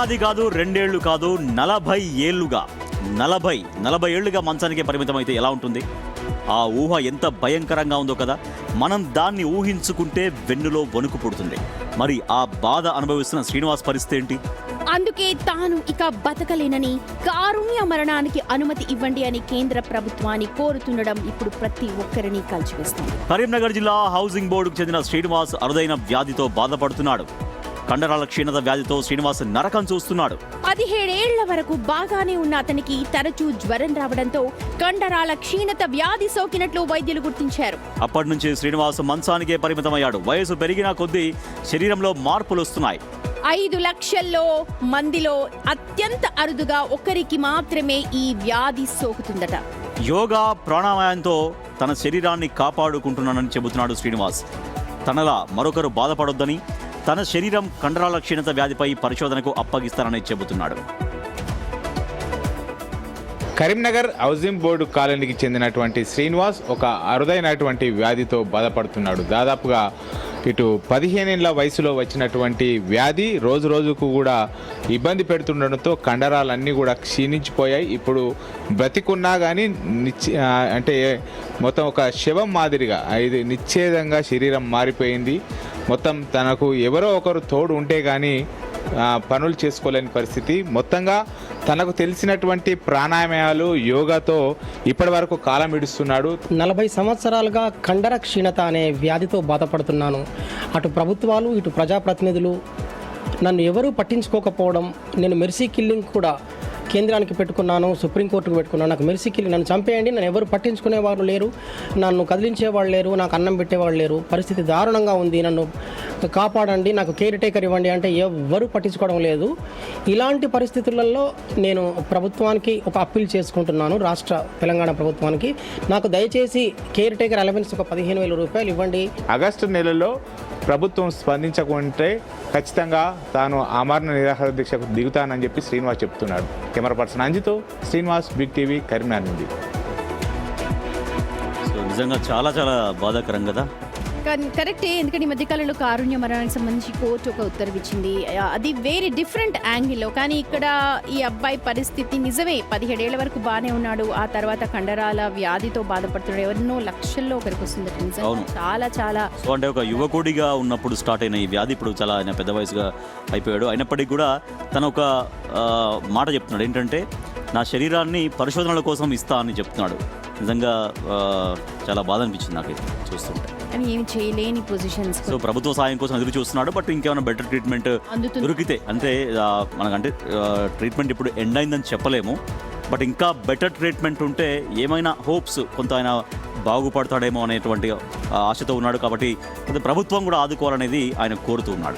అది కాదు, 2 ఏళ్లు కాదు, 40 ఏళ్లుగా 40 ఏళ్లుగా మంచానికే పరిమితం అయితే ఎలా ఉంటుంది? ఆ ఊహ ఎంత భయంకరంగా ఉందో కదా. మనం దాన్ని ఊహించుకుంటే వెన్నులో వణుకు పుడుతుంది. మరి ఆ బాధ అనుభవిస్తున్న శ్రీనివాస్ పరిస్థితి ఏంటి? అందుకే తాను ఇక బతకలేనని, కారుణ్య మరణానికి అనుమతి ఇవ్వండి అని కేంద్ర ప్రభుత్వాన్ని కోరుతుండడం ఇప్పుడు ప్రతి ఒక్కరిని కలిచివేస్తుంది. కరీంనగర్ జిల్లా హౌసింగ్ బోర్డుకు చెందిన శ్రీనివాస్ అరుదైన వ్యాధితో బాధపడుతున్నాడు. కండరాల క్షీణత వ్యాధితో శ్రీనివాస్ నరకం చూస్తున్నాడు. 17 ఏళ్ల వరకు బాగానే ఉన్న అతనికి తరచూ జ్వరం రావడంతో కండరాల క్షీణత వ్యాధి సోకినట్లు వైద్యులు గుర్తించారు. అప్పటి నుంచి శ్రీనివాస్ మంచానికే పరిమితమయ్యాడు. వయసు పెరిగిన కొద్దీ శరీరంలో మార్పులు వస్తున్నాయి. 5 లక్షల్లో మందిలో అత్యంత అరుదుగా ఒకరికి మాత్రమే ఈ వ్యాధి సోకుతుందట. యోగా, ప్రాణాయామంతో తన శరీరాన్ని కాపాడుకుంటున్నానని చెబుతున్నాడు శ్రీనివాస్. తనలా మరొకరు బాధపడొద్దని, తన శరీరం కండరాల క్షీణత వ్యాధిపై పరిశోధనకు అప్పగిస్తానని చెబుతున్నాడు. కరీంనగర్ హౌసింగ్ బోర్డు కాలనీకి చెందినటువంటి శ్రీనివాస్ ఒక అరుదైనటువంటి వ్యాధితో బాధపడుతున్నాడు. దాదాపుగా ఇటు 15 ఏళ్ల వయసులో వచ్చినటువంటి వ్యాధి రోజు రోజుకు కూడా ఇబ్బంది పెడుతుండడంతో కండరాలన్నీ కూడా క్షీణించిపోయాయి. ఇప్పుడు బ్రతికున్నా కానీ అంటే మొత్తం ఒక శవం మాదిరిగా ఇది నిశ్చేదంగా శరీరం మారిపోయింది. మొత్తం తనకు ఎవరో ఒకరు తోడు ఉంటే కానీ పనులు చేసుకోలేని పరిస్థితి. మొత్తంగా తనకు తెలిసినటువంటి ప్రాణాయామాలు, యోగాతో ఇప్పటి వరకు కాలం ఇడుస్తున్నాడు. 40 సంవత్సరాలుగా కండర క్షీణత అనే వ్యాధితో బాధపడుతున్నాను. అటు ప్రభుత్వాలు, ఇటు ప్రజాప్రతినిధులు నన్ను ఎవరూ పట్టించుకోకపోవడం. నేను మెర్సీ కిల్లింగ్ కూడా కేంద్రానికి పెట్టుకున్నాను, సుప్రీంకోర్టుకు పెట్టుకున్నాను. నాకు మెర్సీ కిల్లింగ్, నన్ను చంపేయండి, నన్ను ఎవరు పట్టించుకునేవారు లేరు, నన్ను కదిలించేవాళ్ళు లేరు, నాకు అన్నం పెట్టేవాళ్ళు లేరు, పరిస్థితి దారుణంగా ఉంది, నన్ను కాపాడండి, నాకు కేర్ టేకర్ ఇవ్వండి అంటే ఎవ్వరూ పట్టించుకోవడం లేదు. ఇలాంటి పరిస్థితులలో నేను ప్రభుత్వానికి ఒక అప్పీల్ చేసుకుంటున్నాను, తెలంగాణ ప్రభుత్వానికి. నాకు దయచేసి కేర్ టేకర్ అలవెన్స్ ఒక 15,000 రూపాయలు ఇవ్వండి. ఆగస్టు నెలలో ప్రభుత్వం స్పందించకుంటే ఖచ్చితంగా తాను ఆమరణ నిరాహార దీక్షకు దిగుతానని చెప్పి శ్రీనివాస్ చెప్తున్నాడు. కెమెరా పర్సన్ అంజితో శ్రీనివాస్, బిగ్ టీవీ, కరీంనగర్ నుండి. నిజంగా చాలా చాలా బాధాకరం కదా. కరెక్టే, ఎందుకంటే ఈ మధ్యకాలంలో కారుణ్య మరణానికి సంబంధించి కోర్టు ఒక ఉత్తర్వు ఇచ్చింది. అది వేరే డిఫరెంట్ యాంగిల్లో. కానీ ఇక్కడ ఈ అబ్బాయి పరిస్థితి నిజమే, 17 ఏళ్ల వరకు బాగానే ఉన్నాడు, ఆ తర్వాత కండరాల వ్యాధితో బాధపడుతున్నాడు. ఎవరినో లక్షల్లో ఒకరికి వస్తుంది. చాలా చాలా అంటే ఒక యువకుడిగా ఉన్నప్పుడు స్టార్ట్ అయిన ఈ వ్యాధి ఇప్పుడు చాలా ఆయన పెద్ద వయసుగా అయిపోయాడు. అయినప్పటికీ కూడా తను ఒక మాట చెప్తున్నాడు, ఏంటంటే నా శరీరాన్ని పరిశోధనల కోసం ఇస్తా అని చెప్తున్నాడు. నిజంగా చాలా బాధ అనిపించింది నాకు చూస్తుంటే. ఏమి చేయలేని పొజిషన్స్. సో ప్రభుత్వ సాయం కోసం ఎదురు చూస్తున్నాడు. బట్ ఇంకేమైనా బెటర్ ట్రీట్మెంట్ దొరికితే, అంటే మనకంటే ట్రీట్మెంట్ ఇప్పుడు ఎండ్ అయిందని చెప్పలేము, బట్ ఇంకా బెటర్ ట్రీట్మెంట్ ఉంటే ఏమైనా హోప్స్, కొంత ఆయన బాగుపడతాడేమో అనేటువంటి ఆశతో ఉన్నాడు. కాబట్టి ప్రభుత్వం కూడా ఆదుకోవాలనేది ఆయన కోరుతూ ఉన్నాడు.